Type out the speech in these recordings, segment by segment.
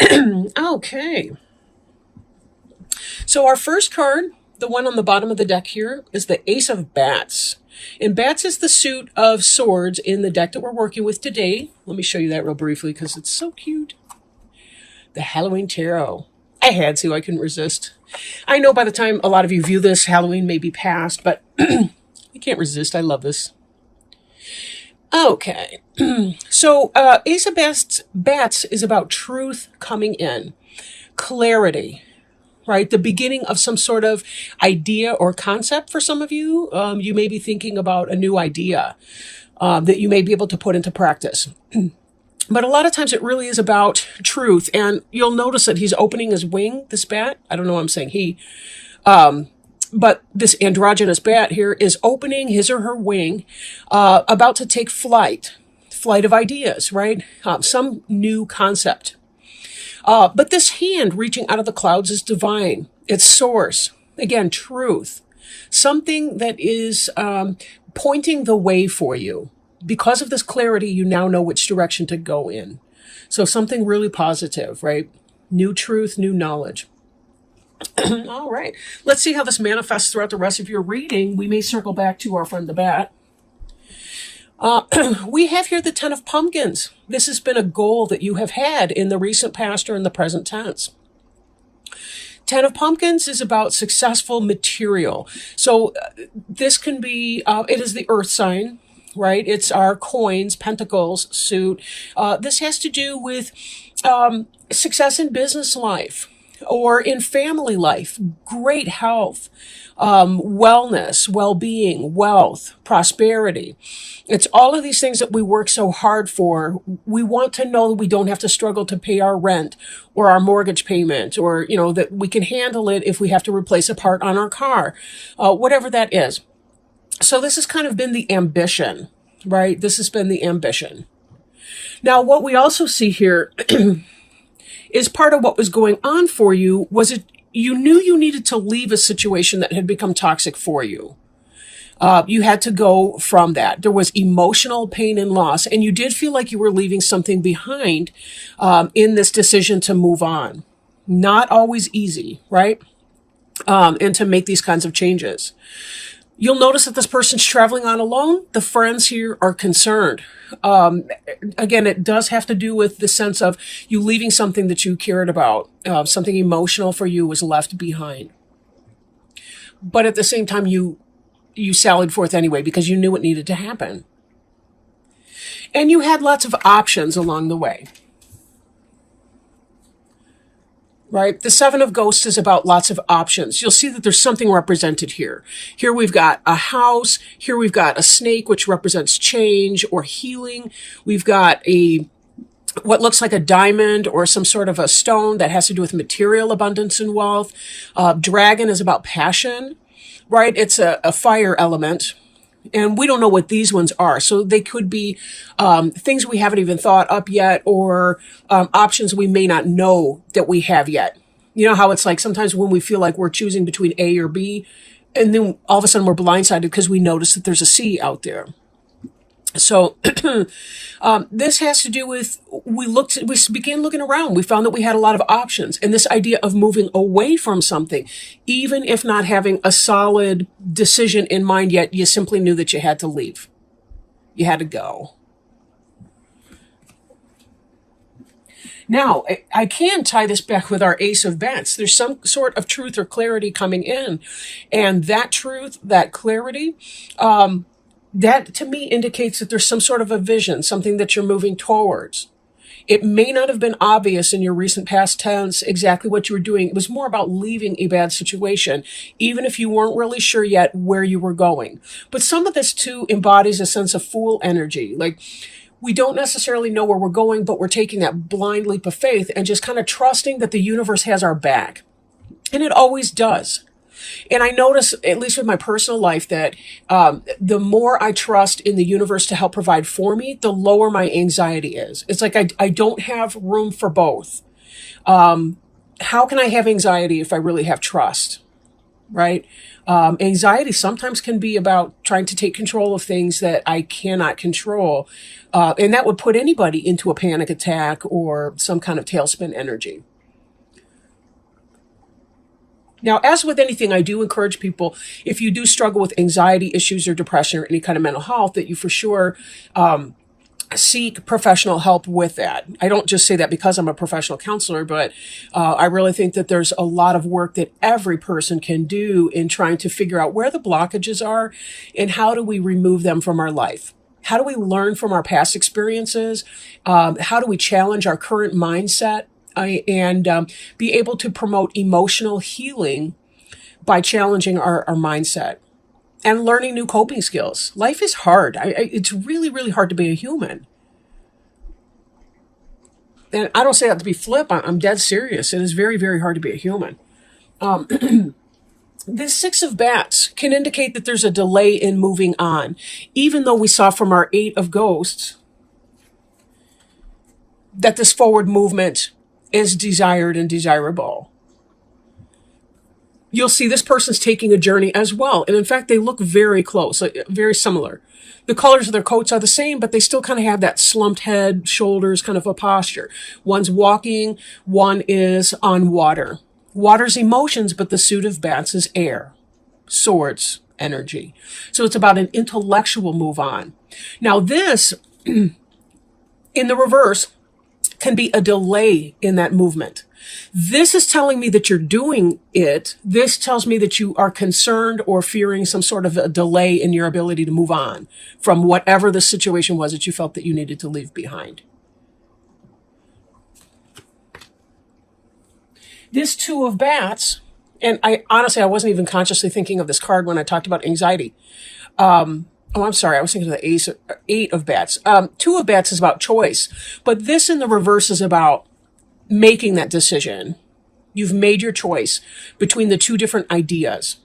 Okay. So our first card, the one on the bottom of the deck here, is the Ace of Bats. And Bats is the suit of swords in the deck that we're working with today. Let me show you that real briefly because it's so cute. The Halloween Tarot. I had to, I couldn't resist. I know by the time a lot of you view this, Halloween may be past, but I can't resist. I love this. Okay. So Ace of Bats is about truth coming in, clarity, right? The beginning of some sort of idea or concept for some of you. You may be thinking about a new idea that you may be able to put into practice. But a lot of times it really is about truth. And you'll notice that he's opening his wing, this bat. I don't know why I'm saying he. But this androgynous bat here is opening his or her wing, about to take flight of ideas, right? Some new concept. But this hand reaching out of the clouds is divine. It's source. Again, truth. Something that is pointing the way for you. Because of this clarity, you now know which direction to go in. So something really positive, right? New truth, new knowledge. All right. Let's see how this manifests throughout the rest of your reading. We may circle back to our friend the bat. We have here the Ten of Pumpkins. This has been a goal that you have had in the recent past or in the present tense. Ten of Pumpkins is about successful material. So this can be, it is the earth sign, right? It's our coins, pentacles, suit. This has to do with success in business life or in family life, great health, wellness, well-being, wealth, prosperity. It's all of these things that we work so hard for. We want to know that we don't have to struggle to pay our rent or our mortgage payment, or, you know, that we can handle it if we have to replace a part on our car, whatever that is. So this has kind of been the ambition, right? This has been the ambition. Now, what we also see here is part of what was going on for you was it you knew you needed to leave a situation that had become toxic for you. You had to go from that. There was emotional pain and loss, and you did feel like you were leaving something behind in this decision to move on. Not always easy, right? And to make these kinds of changes. You'll notice that this person's traveling on alone. The friends here are concerned. Again, it does have to do with the sense of you leaving something that you cared about. Something emotional for you was left behind. But at the same time, you sallied forth anyway because you knew it needed to happen. And you had lots of options along the way. Right? The Seven of Ghosts is about lots of options. You'll see that there's something represented here. Here we've got a house. Here we've got a snake, which represents change or healing. We've got what looks like a diamond or some sort of a stone that has to do with material abundance and wealth. Dragon is about passion, right? It's a fire element. And we don't know what these ones are. So they could be things we haven't even thought up yet, or options we may not know that we have yet. You know how it's like sometimes when we feel like we're choosing between A or B, and then all of a sudden we're blindsided because we notice that there's a C out there. So this has to do with, we began looking around. We found that we had a lot of options. And this idea of moving away from something, even if not having a solid decision in mind yet, you simply knew that you had to leave. You had to go. Now, I can tie this back with our Ace of Bats. There's some sort of truth or clarity coming in. And that truth, that clarity, that to me indicates that there's some sort of a vision, something that you're moving towards. It may not have been obvious in your recent past tense exactly what you were doing. It was more about leaving a bad situation, even if you weren't really sure yet where you were going. But some of this too embodies a sense of fool energy. Like, we don't necessarily know where we're going, but we're taking that blind leap of faith and just kind of trusting that the universe has our back. And it always does. And I notice, at least with my personal life, that the more I trust in the universe to help provide for me, the lower my anxiety is. It's like I don't have room for both. How can I have anxiety if I really have trust? right? Anxiety sometimes can be about trying to take control of things that I cannot control. And that would put anybody into a panic attack or some kind of tailspin energy. Now, as with anything, I do encourage people, if you do struggle with anxiety issues or depression or any kind of mental health, that you for sure seek professional help with that. I don't just say that because I'm a professional counselor, but I really think that there's a lot of work that every person can do in trying to figure out where the blockages are and how do we remove them from our life. How do we learn from our past experiences? How do we challenge our current mindset? And be able to promote emotional healing by challenging our mindset and learning new coping skills. Life is hard. It's really, really hard to be a human. And I don't say that to be flip. I'm dead serious. It is very, very hard to be a human. This Six of Bats can indicate that there's a delay in moving on, even though we saw from our Eight of Ghosts that this forward movement is desired and desirable. You'll see this person's taking a journey as well. And in fact, they look very close, like, very similar. The colors of their coats are the same, but they still kind of have that slumped head, shoulders, kind of a posture. One's walking, one is on water. Water's emotions, but the suit of bats is air, swords, energy. So it's about an intellectual move on. Now this, in the reverse, can be a delay in that movement. This is telling me that you're doing it. This tells me that you are concerned or fearing some sort of a delay in your ability to move on from whatever the situation was that you felt that you needed to leave behind. This Two of Bats, and I honestly wasn't even consciously thinking of this card when I talked about anxiety. I'm sorry. I was thinking of the Eight of Bats. Two of Bats is about choice, but this in the reverse is about making that decision. You've made your choice between the two different ideas.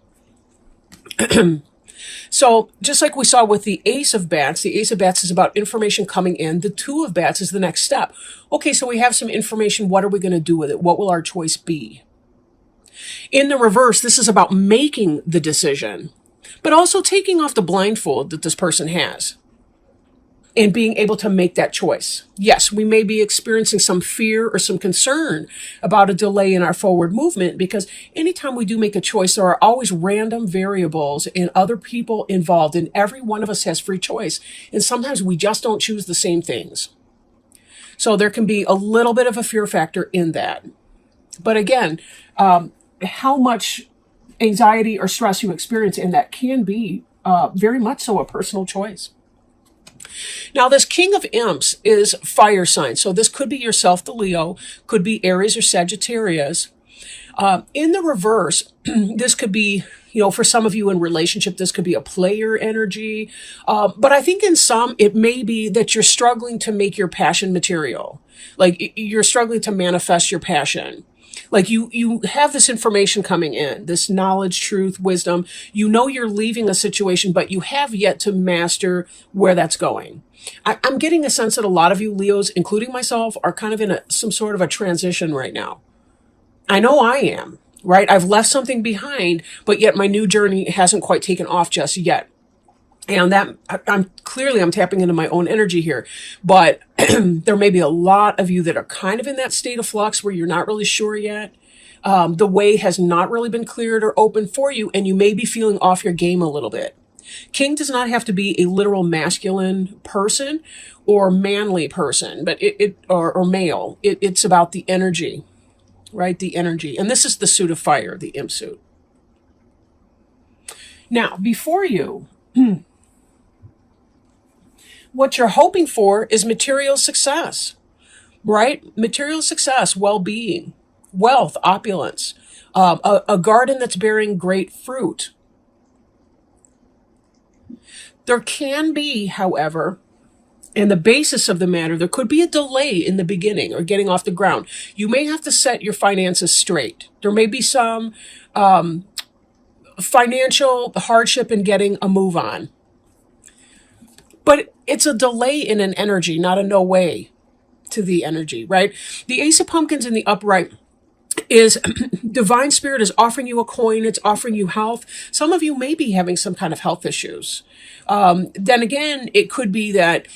So just like we saw with the Ace of Bats is about information coming in. The Two of Bats is the next step. Okay, so we have some information. What are we going to do with it? What will our choice be? In the reverse, this is about making the decision, but also taking off the blindfold that this person has and being able to make that choice. Yes, we may be experiencing some fear or some concern about a delay in our forward movement, because anytime we do make a choice, there are always random variables and other people involved, and every one of us has free choice. And sometimes we just don't choose the same things. So there can be a little bit of a fear factor in that. But again, how much anxiety or stress you experience in that can be very much so a personal choice. Now, this King of Imps is fire sign. So this could be yourself, the Leo, could be Aries or Sagittarius. In the reverse, this could be, for some of you in relationship, this could be a player energy. But I think in some, it may be that you're struggling to make your passion material. Like you're struggling to manifest your passion. Like you have this information coming in, this knowledge, truth, wisdom. You know you're leaving a situation, but you have yet to master where that's going. I'm getting a sense that a lot of you Leos, including myself, are kind of in some sort of a transition right now. I know I am, right? I've left something behind, but yet my new journey hasn't quite taken off just yet. And that I'm tapping into my own energy here, but there may be a lot of you that are kind of in that state of flux where you're not really sure yet. The way has not really been cleared or open for you, and you may be feeling off your game a little bit. King does not have to be a literal masculine person or manly person, but or male. It's about the energy, right? The energy. And this is the suit of fire, the imp suit. Now, before you, what you're hoping for is material success, right? Material success, well-being, wealth, opulence, a garden that's bearing great fruit. There can be, however, in the basis of the matter, there could be a delay in the beginning or getting off the ground. You may have to set your finances straight. There may be some financial hardship in getting a move on. But it's a delay in an energy, not a no way to the energy, right? The Ace of Pumpkins in the upright is divine spirit is offering you a coin. It's offering you health. Some of you may be having some kind of health issues. Then again, it could be that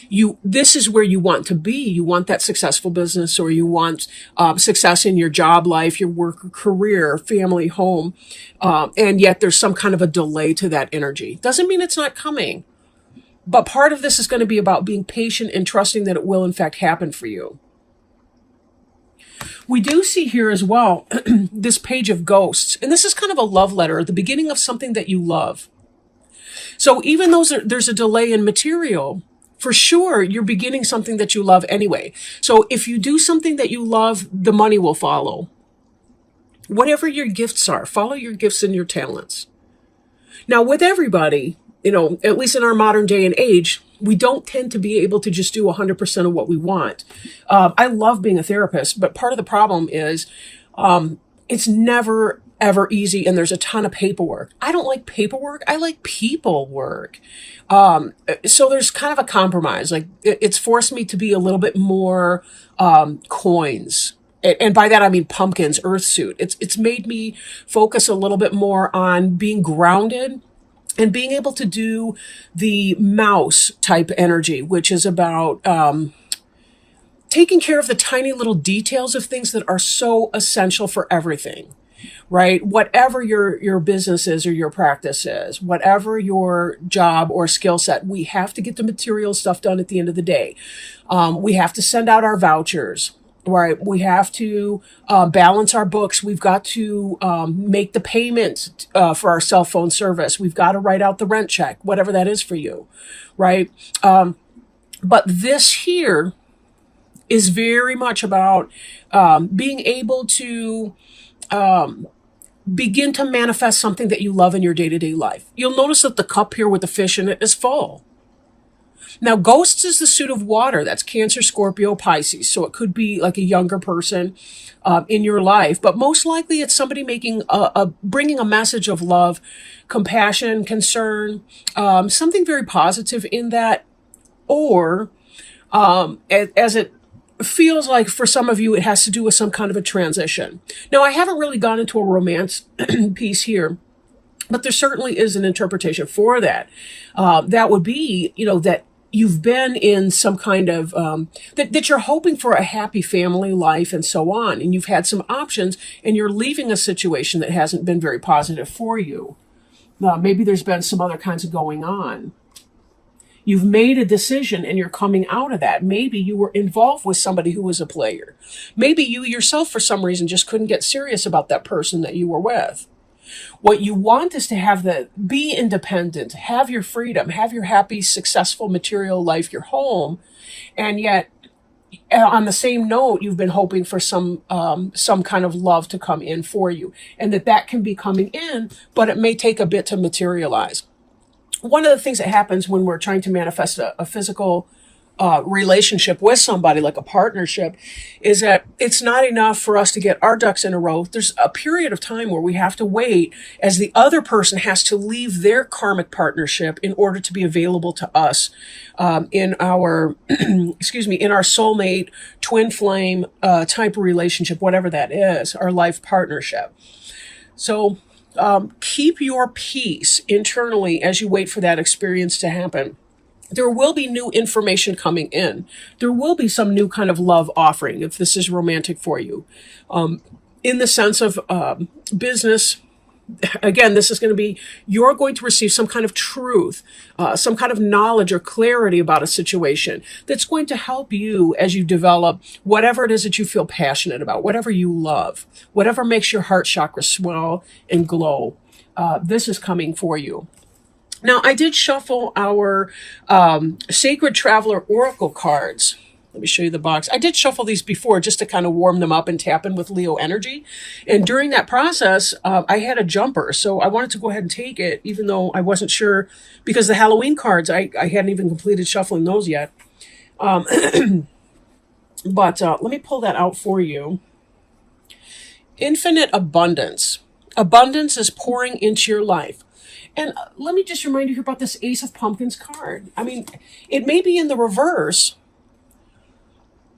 this is where you want to be. You want that successful business, or you want success in your job life, your work, career, family, home. And yet there's some kind of a delay to that energy. Doesn't mean it's not coming. But part of this is going to be about being patient and trusting that it will in fact happen for you. We do see here as well this page of ghosts. And this is kind of a love letter, the beginning of something that you love. So even though there's a delay in material, for sure, you're beginning something that you love anyway. So if you do something that you love, the money will follow. Whatever your gifts are, follow your gifts and your talents. Now, with everybody, at least in our modern day and age, we don't tend to be able to just do 100% of what we want. I love being a therapist, but part of the problem is it's never, ever easy, and there's a ton of paperwork. I don't like paperwork. I like people work. So there's kind of a compromise. Like it's forced me to be a little bit more coins. And by that, I mean pumpkins, earth suit. It's made me focus a little bit more on being grounded and being able to do the mouse type energy, which is about taking care of the tiny little details of things that are so essential for everything, right? Whatever your business is or your practice is, whatever your job or skill set, we have to get the material stuff done at the end of the day. We have to send out our vouchers. Right. We have to balance our books. We've got to make the payment for our cell phone service. We've got to write out the rent check, whatever that is for you. Right. But this here is very much about being able to begin to manifest something that you love in your day-to-day life. You'll notice that the cup here with the fish in it is full. Now, ghosts is the suit of water. That's Cancer, Scorpio, Pisces. So it could be like a younger person in your life, but most likely it's somebody making bringing a message of love, compassion, concern, something very positive in that, or as it feels like for some of you, it has to do with some kind of a transition. Now, I haven't really gone into a romance piece here, but there certainly is an interpretation for that. That would be, that you've been in some kind of, that you're hoping for a happy family life and so on. And you've had some options and you're leaving a situation that hasn't been very positive for you. Maybe there's been some other kinds of going on. You've made a decision and you're coming out of that. Maybe you were involved with somebody who was a player. Maybe you yourself, for some reason, just couldn't get serious about that person that you were with. What you want is to be independent, have your freedom, have your happy, successful material life, your home. And yet, on the same note, you've been hoping for some kind of love to come in for you, and that can be coming in, but it may take a bit to materialize. One of the things that happens when we're trying to manifest a physical relationship with somebody, like a partnership, is that it's not enough for us to get our ducks in a row. There's a period of time where we have to wait as the other person has to leave their karmic partnership in order to be available to us in our, in our soulmate, twin flame type of relationship, whatever that is, our life partnership. So keep your peace internally as you wait for that experience to happen. There will be new information coming in. There will be some new kind of love offering if this is romantic for you. In the sense of business, again, this is going to be, you're going to receive some kind of truth, some kind of knowledge or clarity about a situation that's going to help you as you develop whatever it is that you feel passionate about, whatever you love, whatever makes your heart chakra swell and glow. This is coming for you. Now, I did shuffle our Sacred Traveler Oracle cards. Let me show you the box. I did shuffle these before just to kind of warm them up and tap in with Leo energy. And during that process, I had a jumper. So I wanted to go ahead and take it, even though I wasn't sure, because the Halloween cards, I hadn't even completed shuffling those yet. But let me pull that out for you. Infinite abundance. Abundance is pouring into your life. And let me just remind you here about this Ace of Pumpkins card. I mean, it may be in the reverse,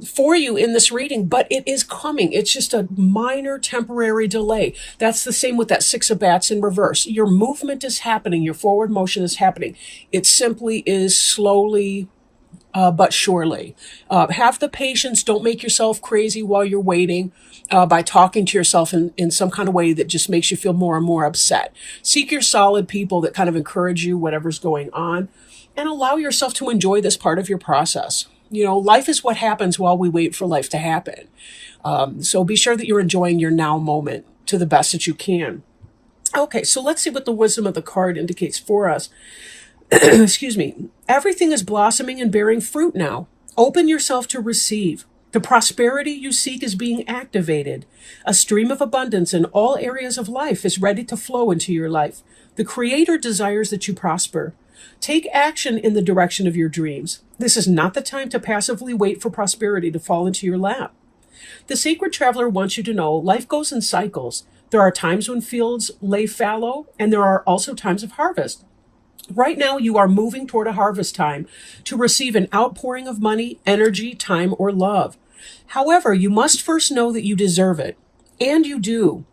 for you in this reading, but it is coming. It's just a minor temporary delay. That's the same with that Six of Bats in reverse. Your movement is happening. Your forward motion is happening. It simply is slowly but surely. Have the patience. Don't make yourself crazy while you're waiting by talking to yourself in some kind of way that just makes you feel more and more upset. Seek your solid people that kind of encourage you, whatever's going on, and allow yourself to enjoy this part of your process. Life is what happens while we wait for life to happen. So be sure that you're enjoying your now moment to the best that you can. Okay, so let's see what the wisdom of the card indicates for us. Excuse me. Everything is blossoming and bearing fruit now. Open yourself to receive. The prosperity you seek is being activated. A stream of abundance in all areas of life is ready to flow into your life. The Creator desires that you prosper. Take action in the direction of your dreams. This is not the time to passively wait for prosperity to fall into your lap. The Sacred Traveler wants you to know life goes in cycles. There are times when fields lay fallow, and there are also times of harvest. Right now, you are moving toward a harvest time to receive an outpouring of money, energy, time, or love. However, you must first know that you deserve it. And you do.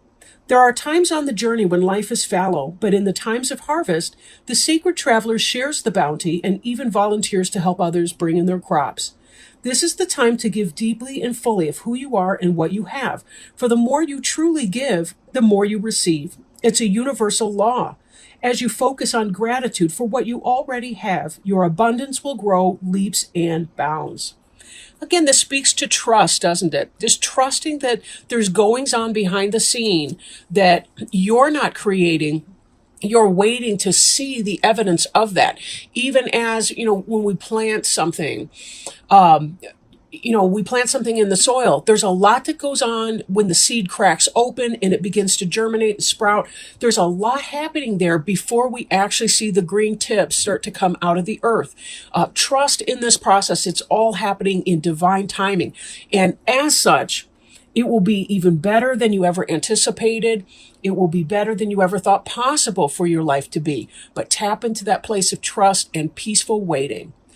There are times on the journey when life is fallow, but in the times of harvest, the Sacred Traveler shares the bounty and even volunteers to help others bring in their crops. This is the time to give deeply and fully of who you are and what you have. For the more you truly give, the more you receive. It's a universal law. As you focus on gratitude for what you already have, your abundance will grow leaps and bounds. Again, this speaks to trust, doesn't it? Just trusting that there's goings on behind the scene that you're not creating. You're waiting to see the evidence of that. Even as, when we plant something, we plant something in the soil. There's a lot that goes on when the seed cracks open and it begins to germinate and sprout. There's a lot happening there before we actually see the green tips start to come out of the earth. Trust in this process. It's all happening in divine timing. And as such, it will be even better than you ever anticipated. It will be better than you ever thought possible for your life to be. But tap into that place of trust and peaceful waiting.